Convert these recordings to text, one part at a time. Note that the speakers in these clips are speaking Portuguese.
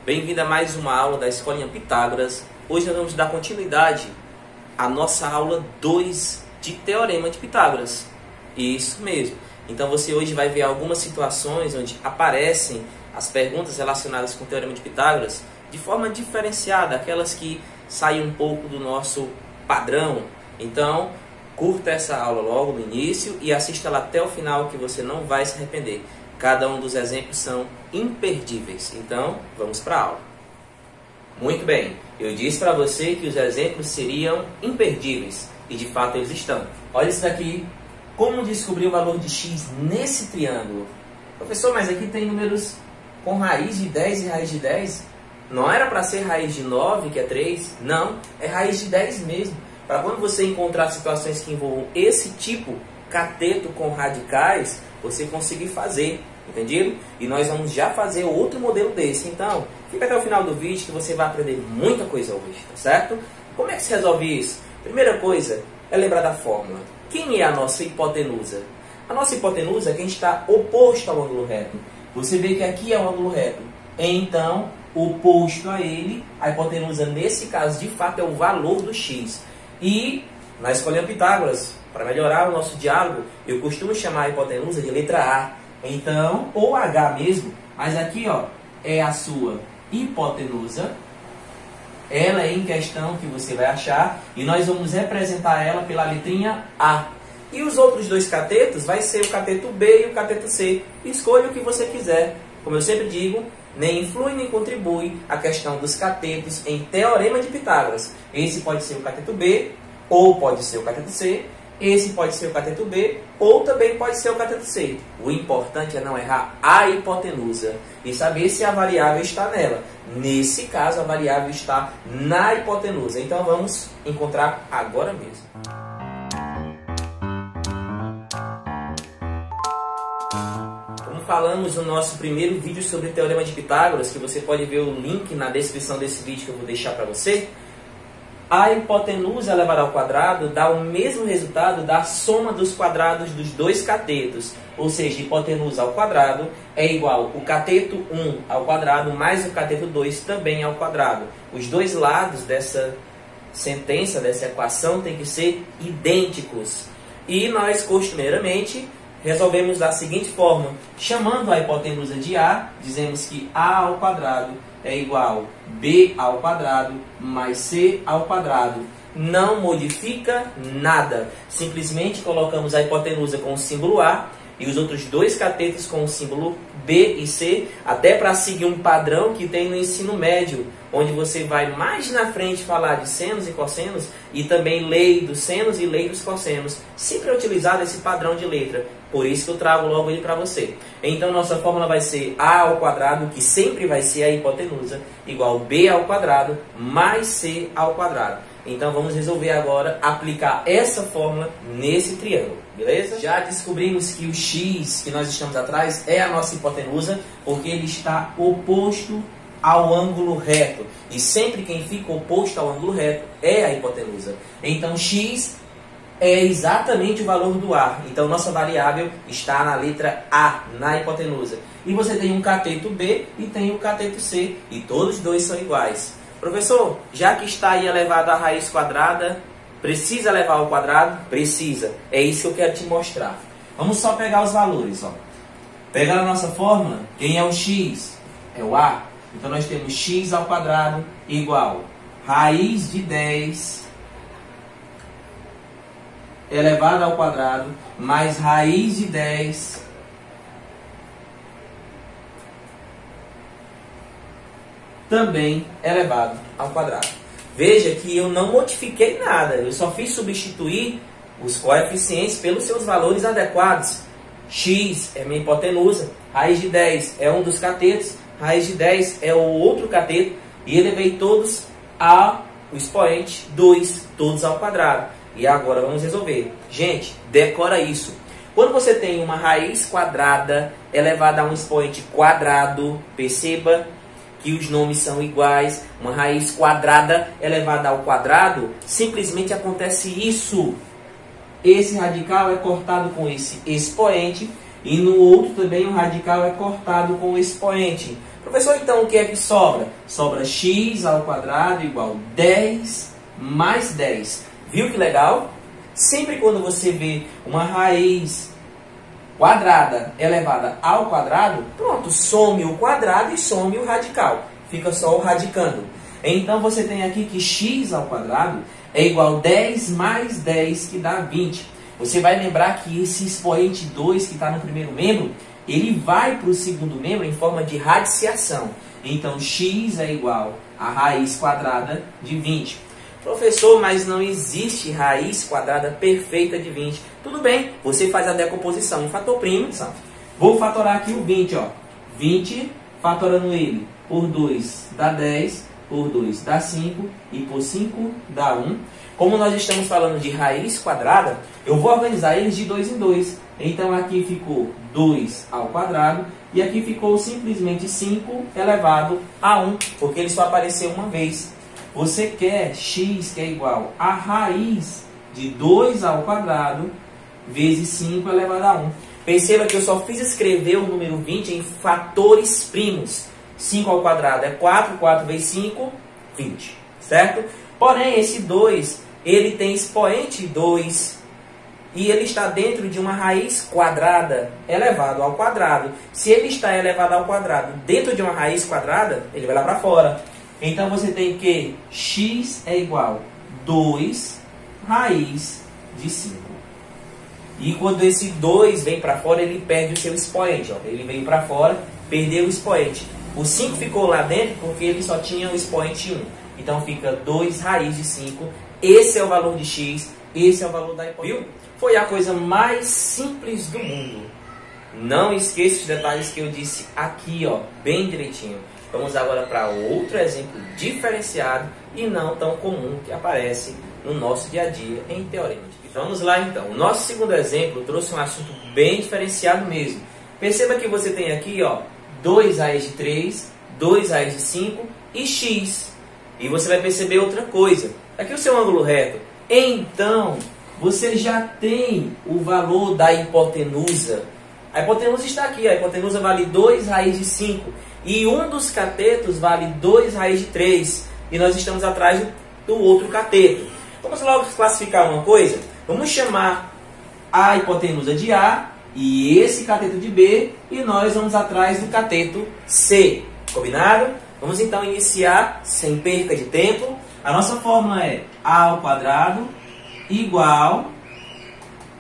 Bem-vindo a mais uma aula da Escolinha Pitágoras. Hoje nós vamos dar continuidade à nossa aula 2 de Teorema de Pitágoras. Isso mesmo. Então você hoje vai ver algumas situações onde aparecem as perguntas relacionadas com o Teorema de Pitágoras de forma diferenciada, aquelas que saem um pouco do nosso padrão. Então, curta essa aula logo no início e assista ela até o final, que você não vai se arrepender. Cada um dos exemplos são imperdíveis. Então, vamos para a aula. Muito bem, eu disse para você que os exemplos seriam imperdíveis, e de fato eles estão. Olha isso daqui. Como descobrir o valor de x nesse triângulo? Professor, mas aqui tem números com raiz de 10 e raiz de 10. Não era para ser raiz de 9, que é 3? Não, é raiz de 10 mesmo. Para quando você encontrar situações que envolvam esse tipo, cateto com radicais, você conseguir fazer, entendido? E nós vamos já fazer outro modelo desse. Então, fica até o final do vídeo que você vai aprender muita coisa hoje, tá certo? Como é que se resolve isso? Primeira coisa é lembrar da fórmula. Quem é a nossa hipotenusa? A nossa hipotenusa é quem está oposto ao ângulo reto. Você vê que aqui é um ângulo reto. Então, oposto a ele, a hipotenusa nesse caso de fato é o valor do x. E na Escolinha Pitágoras, para melhorar o nosso diálogo, eu costumo chamar a hipotenusa de letra A. Então, ou H mesmo, mas aqui ó, é a sua hipotenusa. Ela é em questão que você vai achar e nós vamos representar ela pela letrinha A. E os outros dois catetos vai ser o cateto B e o cateto C. Escolha o que você quiser. Como eu sempre digo, nem influi nem contribui a questão dos catetos em Teorema de Pitágoras. Esse pode ser o cateto B, ou pode ser o cateto C. Esse pode ser o cateto B, ou também pode ser o cateto C. O importante é não errar a hipotenusa e saber se a variável está nela. Nesse caso, a variável está na hipotenusa. Então, vamos encontrar agora mesmo. Como falamos no nosso primeiro vídeo sobre o Teorema de Pitágoras, que você pode ver o link na descrição desse vídeo que eu vou deixar para você, a hipotenusa elevada ao quadrado dá o mesmo resultado da soma dos quadrados dos dois catetos. Ou seja, hipotenusa ao quadrado é igual o cateto 1 ao quadrado mais o cateto 2 também ao quadrado. Os dois lados dessa sentença, dessa equação, têm que ser idênticos. E nós, costumeiramente, resolvemos da seguinte forma. Chamando a hipotenusa de A, dizemos que A ao quadrado é igual B ao quadrado mais C ao quadrado. Não modifica nada. Simplesmente colocamos a hipotenusa com o símbolo A e os outros dois catetos com o símbolo B e C, até para seguir um padrão que tem no ensino médio, onde você vai mais na frente falar de senos e cossenos e também lei dos senos e lei dos cossenos. Sempre é utilizado esse padrão de letra. Por isso que eu trago logo ele para você. Então, nossa fórmula vai ser A ao quadrado, que sempre vai ser a hipotenusa, igual B ao quadrado mais C ao quadrado. Então, vamos resolver agora aplicar essa fórmula nesse triângulo, beleza? Já descobrimos que o x que nós estamos atrás é a nossa hipotenusa, porque ele está oposto ao ângulo reto. E sempre quem fica oposto ao ângulo reto é a hipotenusa. Então, x é exatamente o valor do A. Então, nossa variável está na letra A, na hipotenusa. E você tem um cateto B e tem o cateto C. E todos dois são iguais. Professor, já que está aí elevado à raiz quadrada, precisa levar ao quadrado? Precisa. É isso que eu quero te mostrar. Vamos só pegar os valores. Ó. Pegar a nossa fórmula, quem é o x? É o A. Então, nós temos x ao quadrado igual raiz de 10 elevado ao quadrado mais raiz de 10 também elevado ao quadrado. Veja que eu não modifiquei nada, eu só fiz substituir os coeficientes pelos seus valores adequados. X é minha hipotenusa, raiz de 10 é um dos catetos, raiz de 10 é o outro cateto, e elevei todos ao expoente 2, todos ao quadrado. E agora vamos resolver. Gente, decora isso. Quando você tem uma raiz quadrada elevada a um expoente quadrado, perceba que os nomes são iguais. Uma raiz quadrada elevada ao quadrado, simplesmente acontece isso. Esse radical é cortado com esse expoente e no outro também o radical é cortado com o expoente. Professor, então o que é que sobra? Sobra x ao quadrado igual 10 mais 10. Viu que legal? Sempre quando você vê uma raiz quadrada elevada ao quadrado, pronto, some o quadrado e some o radical. Fica só o radicando. Então você tem aqui que x ao quadrado é igual a 10 mais 10, que dá 20. Você vai lembrar que esse expoente 2 que está no primeiro membro, ele vai para o segundo membro em forma de radiciação. Então x é igual a raiz quadrada de 20. Professor, mas não existe raiz quadrada perfeita de 20. Tudo bem, você faz a decomposição em fator primo. Vou fatorar aqui o 20. 20, fatorando ele por 2 dá 10, por 2 dá 5 e por 5 dá 1. Como nós estamos falando de raiz quadrada, eu vou organizar eles de 2 em 2. Então aqui ficou 2 ao quadrado e aqui ficou simplesmente 5 elevado a 1, porque ele só apareceu uma vez. Você quer x que é igual a raiz de 2 ao quadrado vezes 5 elevado a 1. Perceba que eu só fiz escrever o número 20 em fatores primos. 5 ao quadrado é 4, 4 vezes 5, 20, certo? Porém, esse 2, ele tem expoente 2 e ele está dentro de uma raiz quadrada elevado ao quadrado. Se ele está elevado ao quadrado dentro de uma raiz quadrada, ele vai lá para fora. Então você tem que x é igual a 2 raiz de 5. E quando esse 2 vem para fora, ele perde o seu expoente. Ele veio para fora, perdeu o expoente. O 5 ficou lá dentro porque ele só tinha o expoente 1. Então fica 2 raiz de 5. Esse é o valor de x, esse é o valor da hipotenusa. Viu? Foi a coisa mais simples do mundo. Não esqueça os detalhes que eu disse aqui, bem direitinho. Vamos agora para outro exemplo diferenciado e não tão comum que aparece no nosso dia a dia em teorema. Vamos lá então. O nosso segundo exemplo trouxe um assunto bem diferenciado mesmo. Perceba que você tem aqui 2 raiz de 3, 2 raiz de 5 e x. E você vai perceber outra coisa. Aqui o seu ângulo reto. Então, você já tem o valor da hipotenusa. A hipotenusa está aqui. A hipotenusa vale 2 raiz de 5. E um dos catetos vale 2 raiz de 3. E nós estamos atrás do outro cateto. Vamos logo classificar uma coisa. Vamos chamar a hipotenusa de A e esse cateto de B. E nós vamos atrás do cateto C. Combinado? Vamos então iniciar sem perca de tempo. A nossa fórmula é A ao quadrado igual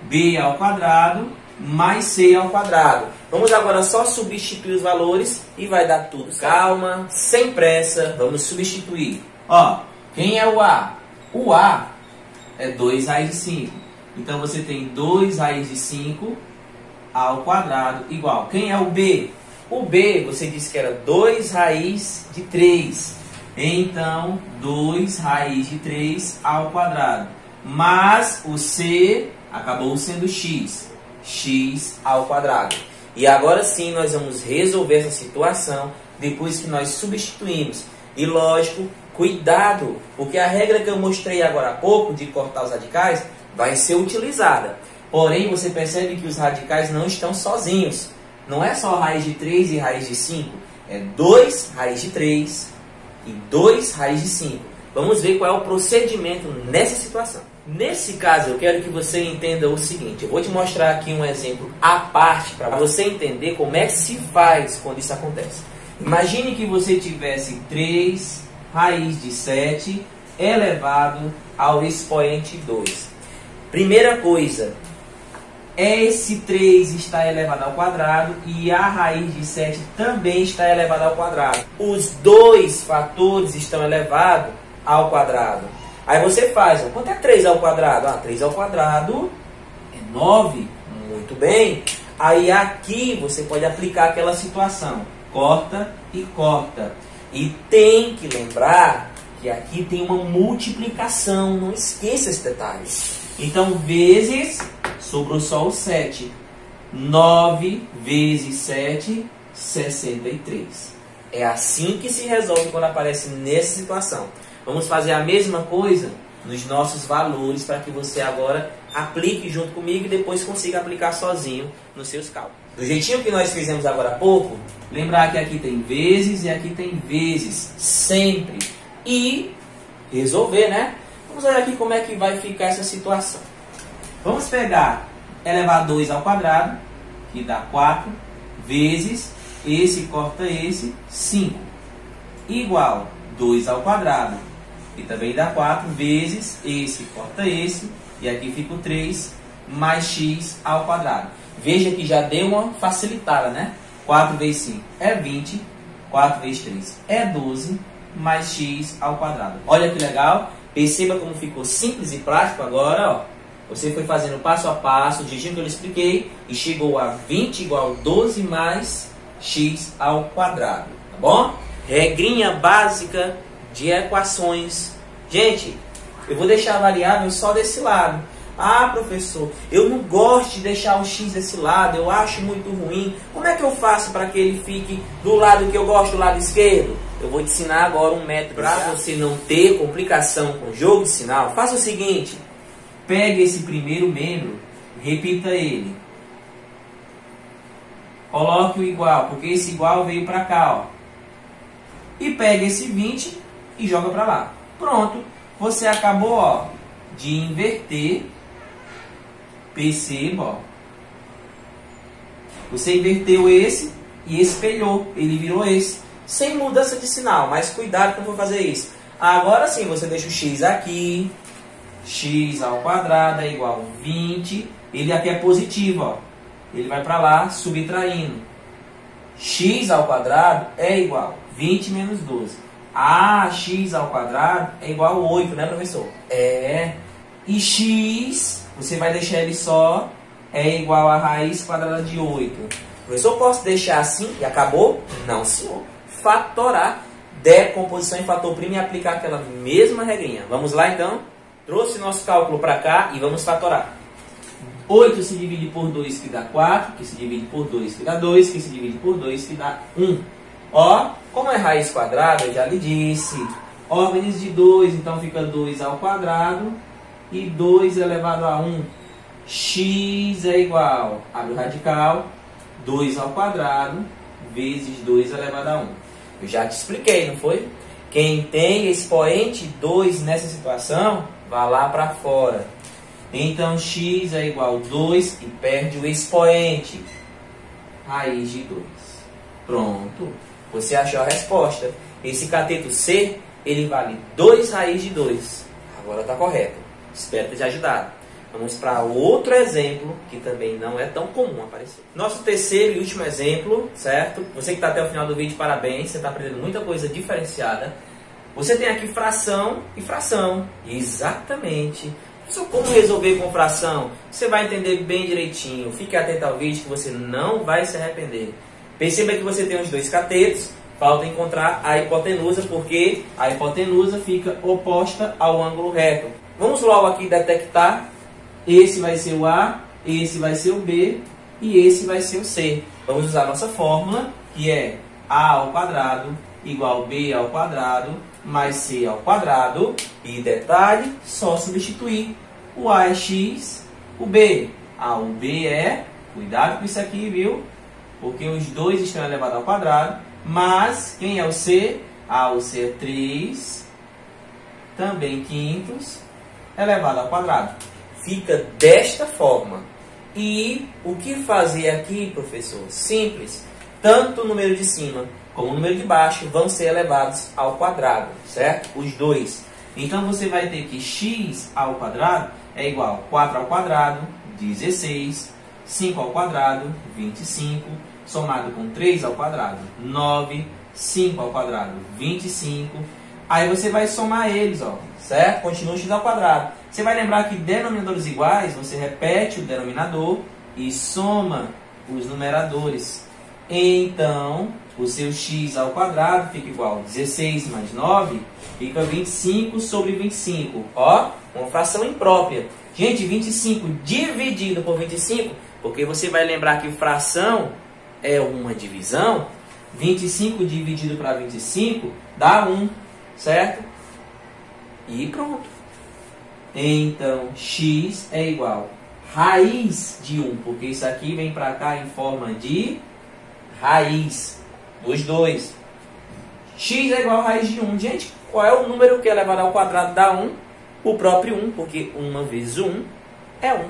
B ao quadrado mais C ao quadrado. Vamos agora só substituir os valores e vai dar tudo certo. Calma, sem pressa, vamos substituir. Quem é o A? O A é 2 raiz de 5. Então você tem 2 raiz de 5 ao quadrado igual. Quem é o B? O B, você disse que era 2 raiz de 3. Então, 2 raiz de 3 ao quadrado. Mas o C acabou sendo x. X ao quadrado. E agora sim nós vamos resolver essa situação depois que nós substituímos. E lógico, cuidado, porque a regra que eu mostrei agora há pouco de cortar os radicais vai ser utilizada. Porém, você percebe que os radicais não estão sozinhos. Não é só raiz de 3 e raiz de 5. É 2 raiz de 3 e 2 raiz de 5. Vamos ver qual é o procedimento nessa situação. Nesse caso, eu quero que você entenda o seguinte. Eu vou te mostrar aqui um exemplo à parte para você entender como é que se faz quando isso acontece. Imagine que você tivesse 3 raiz de 7 elevado ao expoente 2. Primeira coisa, esse 3 está elevado ao quadrado e a raiz de 7 também está elevada ao quadrado. Os dois fatores estão elevados ao quadrado. Aí você faz, quanto é 3 ao quadrado? 3 ao quadrado é 9. Muito bem. Aí aqui você pode aplicar aquela situação. Corta e corta. E tem que lembrar que aqui tem uma multiplicação. Não esqueça esse detalhe. Então, vezes, sobrou só o 7. 9 vezes 7, 63. É assim que se resolve quando aparece nessa situação. Vamos fazer a mesma coisa nos nossos valores para que você agora aplique junto comigo e depois consiga aplicar sozinho nos seus cálculos. Do jeitinho que nós fizemos agora há pouco, lembrar que aqui tem vezes e aqui tem vezes, sempre. E resolver, né? Vamos olhar aqui como é que vai ficar essa situação. Vamos pegar elevar 2 ao quadrado, que dá 4, vezes, esse corta esse, 5. Igual 2 ao quadrado, que também dá 4, vezes, esse corta esse, e aqui fica o 3, mais x ao quadrado. Veja que já deu uma facilitada, né? 4 vezes 5 é 20, 4 vezes 3 é 12, mais x ao quadrado. Olha que legal, perceba como ficou simples e prático agora, ó. Você foi fazendo passo a passo, do jeitinho que eu lhe expliquei, e chegou a 20 igual a 12 mais x ao quadrado, tá bom? Regrinha básica de equações. Gente, eu vou deixar a variável só desse lado. Ah, professor, eu não gosto de deixar o x desse lado, eu acho muito ruim. Como é que eu faço para que ele fique do lado que eu gosto, do lado esquerdo? Eu vou te ensinar agora um método para você não ter complicação com jogo de sinal. Faça o seguinte, pegue esse primeiro membro, repita ele. Coloque o igual, porque esse igual veio para cá, ó. E pegue esse 20 e joga para lá. Pronto, você acabou, ó, de inverter. Perceba, ó. Você inverteu esse e espelhou, ele virou esse. Sem mudança de sinal, mas cuidado quando for fazer isso. Agora sim, você deixa o x aqui. X ao quadrado é igual a 20. Ele aqui é positivo, ó. Ele vai para lá, subtraindo. X ao quadrado é igual a 20 menos 12. Ah, x ao quadrado é igual a 8, né, professor? É. E x, você vai deixar ele só, é igual a raiz quadrada de 8. Professor, posso deixar assim e acabou? Não, senhor. Fatorar, decomposição em fator primo e aplicar aquela mesma regrinha. Vamos lá, então? Trouxe nosso cálculo para cá e vamos fatorar. 8 se divide por 2, que dá 4, que se divide por 2, que dá 2, que se divide por 2, que dá 1. Ó, como é raiz quadrada, eu já lhe disse. Ordens de 2, então fica 2 ao quadrado e 2 elevado a 1. X é igual, abre o radical, 2 ao quadrado vezes 2 elevado a 1. Eu já te expliquei, não foi? Quem tem expoente 2 nessa situação, vá lá para fora. Então, x é igual a 2 e perde o expoente. Raiz de 2. Pronto. Você achou a resposta. Esse cateto C, ele vale 2 raiz de 2. Agora está correto. Espero ter te ajudado. Vamos para outro exemplo, que também não é tão comum aparecer. Nosso terceiro e último exemplo, certo? Você que está até o final do vídeo, parabéns. Você está aprendendo muita coisa diferenciada. Você tem aqui fração e fração. Exatamente. Como resolver com fração? Você vai entender bem direitinho. Fique atento ao vídeo que você não vai se arrepender. Perceba que você tem os dois catetos. Falta encontrar a hipotenusa, porque a hipotenusa fica oposta ao ângulo reto. Vamos logo aqui detectar. Esse vai ser o A, esse vai ser o B e esse vai ser o C. Vamos usar a nossa fórmula, que é A ao quadrado igual a B ao quadrado mais C ao quadrado. E detalhe, só substituir. O A é X, o B. O B é, cuidado com isso aqui, viu? Porque os dois estão elevados ao quadrado. Mas, quem é o C? O C é 3, também quintos, elevado ao quadrado. Fica desta forma. E o que fazer aqui, professor? Simples. Tanto o número de cima como o número de baixo vão ser elevados ao quadrado, certo? Os dois. Então, você vai ter que x ao quadrado é igual a 4 ao quadrado, 16, 5 ao quadrado, 25, somado com 3 ao quadrado, 9, 5 ao quadrado, 25. Aí você vai somar eles, ó, certo? Continua x ao quadrado. Você vai lembrar que denominadores iguais, você repete o denominador e soma os numeradores. Então, o seu x ao quadrado fica igual a 16 mais 9, fica 25 sobre 25. Ó, uma fração imprópria. Gente, 25 dividido por 25, porque você vai lembrar que fração é uma divisão. 25 dividido para 25 dá 1, certo? E pronto. Então, x é igual raiz de 1, porque isso aqui vem para cá em forma de raiz dos 2. X é igual a raiz de 1. Gente, qual é o número que é elevado ao quadrado da 1? O próprio 1, porque 1 vezes 1 é 1.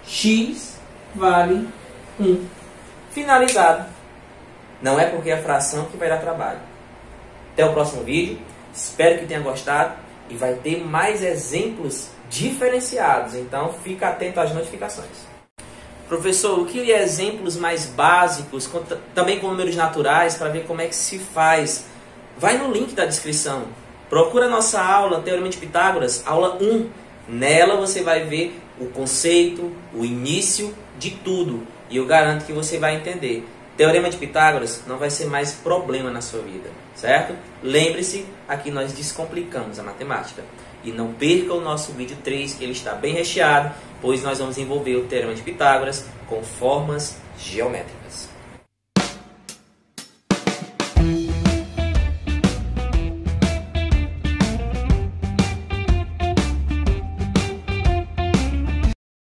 X vale 1. Finalizado. Não é porque é fração que vai dar trabalho. Até o próximo vídeo. Espero que tenha gostado. E vai ter mais exemplos diferenciados. Então, fica atento às notificações. Professor, eu queria exemplos mais básicos, também com números naturais, para ver como é que se faz. Vai no link da descrição. Procura a nossa aula, Teorema de Pitágoras, aula 1. Nela você vai ver o conceito, o início de tudo. E eu garanto que você vai entender. Teorema de Pitágoras não vai ser mais problema na sua vida, certo? Lembre-se, aqui nós descomplicamos a matemática. E não perca o nosso vídeo 3, que ele está bem recheado, pois nós vamos envolver o Teorema de Pitágoras com formas geométricas.